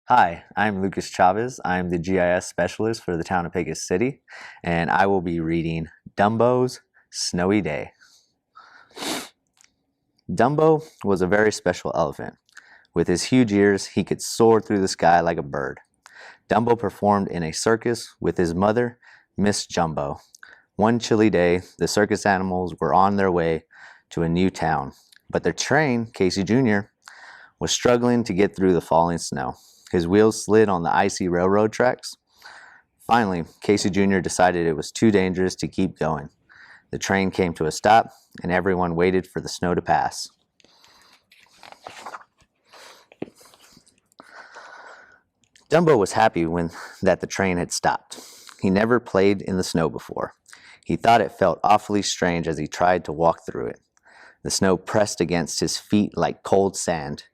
Hi, I'm Lucas Chavez. I'm the GIS specialist for the town of Pecos City, and I will be reading Dumbo's Snowy Day. Dumbo was a very special elephant. With his huge ears, he could soar through the sky like a bird. Dumbo performed in a circus with his mother, Miss Jumbo. One chilly day, the circus animals were on their way to a new town, but their train, Casey Jr., was struggling to get through the falling snow. His wheels slid on the icy railroad tracks. Finally, Casey Jr. decided it was too dangerous to keep going. The train came to a stop, and everyone waited for the snow to pass. Dumbo was happy that the train had stopped. He never played in the snow before. He thought it felt awfully strange as he tried to walk through it. The snow pressed against his feet like cold sand.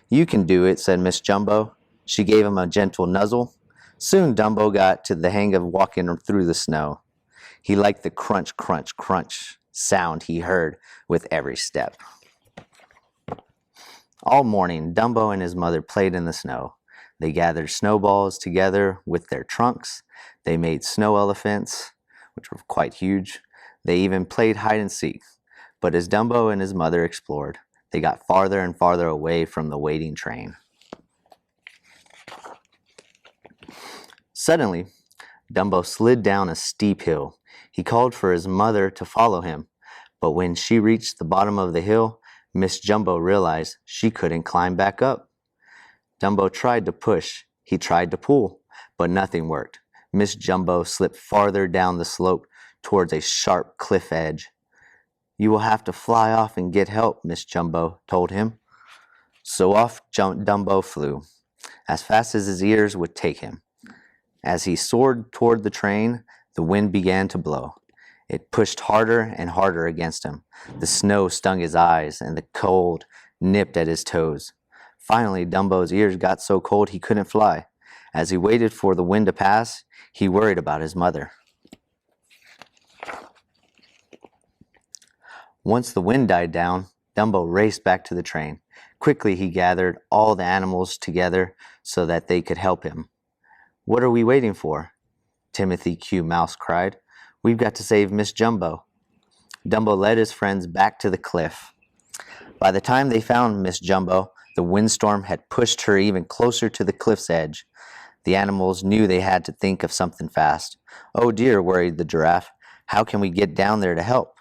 "You can do it," said Miss Jumbo. She gave him a gentle nuzzle. Soon Dumbo got to the hang of walking through the snow. He liked the crunch, crunch, crunch sound he heard with every step. All morning, Dumbo and his mother played in the snow. They gathered snowballs together with their trunks. They made snow elephants, which were quite huge. They even played hide and seek. But as Dumbo and his mother explored, they got farther and farther away from the waiting train. Suddenly, Dumbo slid down a steep hill. He called for his mother to follow him, but when she reached the bottom of the hill, Miss Jumbo realized she couldn't climb back up. Dumbo tried to push, he tried to pull, but nothing worked. Miss Jumbo slipped farther down the slope towards a sharp cliff edge. "You will have to fly off and get help," Miss Jumbo told him. So off Dumbo flew, as fast as his ears would take him. As he soared toward the train, the wind began to blow. It pushed harder and harder against him. The snow stung his eyes, and the cold nipped at his toes. Finally, Dumbo's ears got so cold he couldn't fly. As he waited for the wind to pass, he worried about his mother. Once the wind died down, Dumbo raced back to the train. Quickly, he gathered all the animals together so that they could help him. "What are we waiting for?" Timothy Q. Mouse cried. "We've got to save Miss Jumbo." Dumbo led his friends back to the cliff. By the time they found Miss Jumbo, the windstorm had pushed her even closer to the cliff's edge. The animals knew they had to think of something fast. "Oh dear," worried the giraffe. "How can we get down there to help?"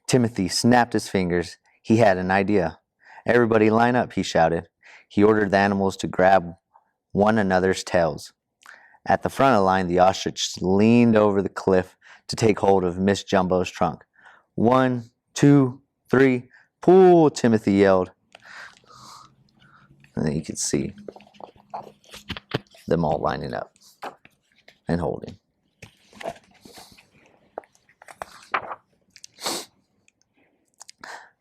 Timothy snapped his fingers. He had an idea. "Everybody line up," he shouted. He ordered the animals to grab one another's tails. At the front of the line, the ostrich leaned over the cliff to take hold of Miss Jumbo's trunk. "1, 2, 3, pull!" Timothy yelled. And then you could see them all lining up and holding.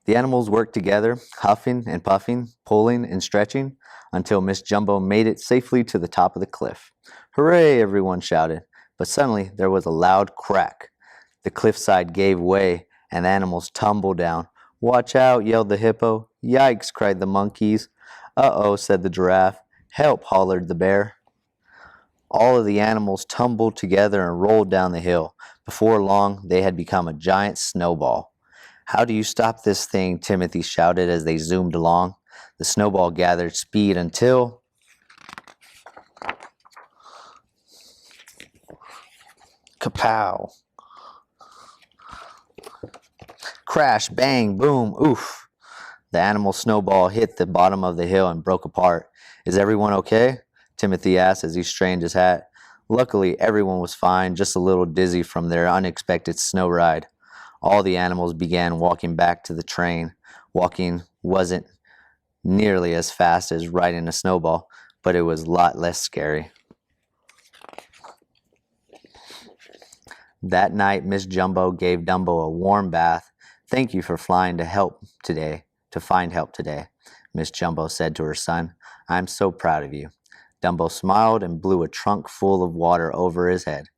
The animals worked together, huffing and puffing, pulling and stretching, until Miss Jumbo made it safely to the top of the cliff. "Hooray!" everyone shouted. But suddenly there was a loud crack. The cliffside gave way, and the animals tumbled down. "Watch out!" yelled the hippo. "Yikes!" cried the monkeys. "Uh-oh!" said the giraffe. "Help!" hollered the bear. All of the animals tumbled together and rolled down the hill. Before long, they had become a giant snowball. "How do you stop this thing?" Timothy shouted as they zoomed along. The snowball gathered speed until... Kapow! Crash, bang, boom, oof! The animal snowball hit the bottom of the hill and broke apart. "Is everyone okay?" Timothy asked as he strained his hat. Luckily, everyone was fine, just a little dizzy from their unexpected snow ride. All the animals began walking back to the train. Walking wasn't nearly as fast as riding a snowball, but it was a lot less scary. That night, Miss Jumbo gave Dumbo a warm bath. "Thank you for flying to find help today," Miss Jumbo said to her son. "I'm so proud of you." Dumbo smiled and blew a trunk full of water over his head.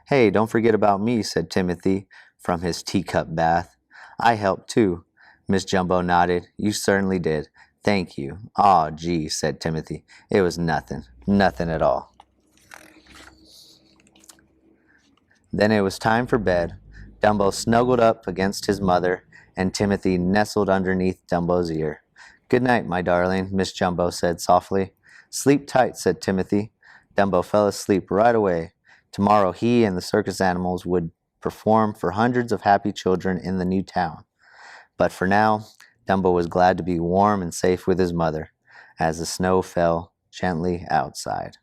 "Hey, don't forget about me," said Timothy from his teacup bath. "I helped too." Miss Jumbo nodded. You certainly did. Thank you. Aw, gee, said Timothy. It was nothing. Nothing at all. Then it was time for bed. Dumbo snuggled up against his mother, and Timothy nestled underneath Dumbo's ear. Good night, my darling, Miss Jumbo said softly. Sleep tight, said Timothy. Dumbo fell asleep right away. Tomorrow he and the circus animals would perform for hundreds of happy children in the new town. But for now, Dumbo was glad to be warm and safe with his mother, as the snow fell gently outside.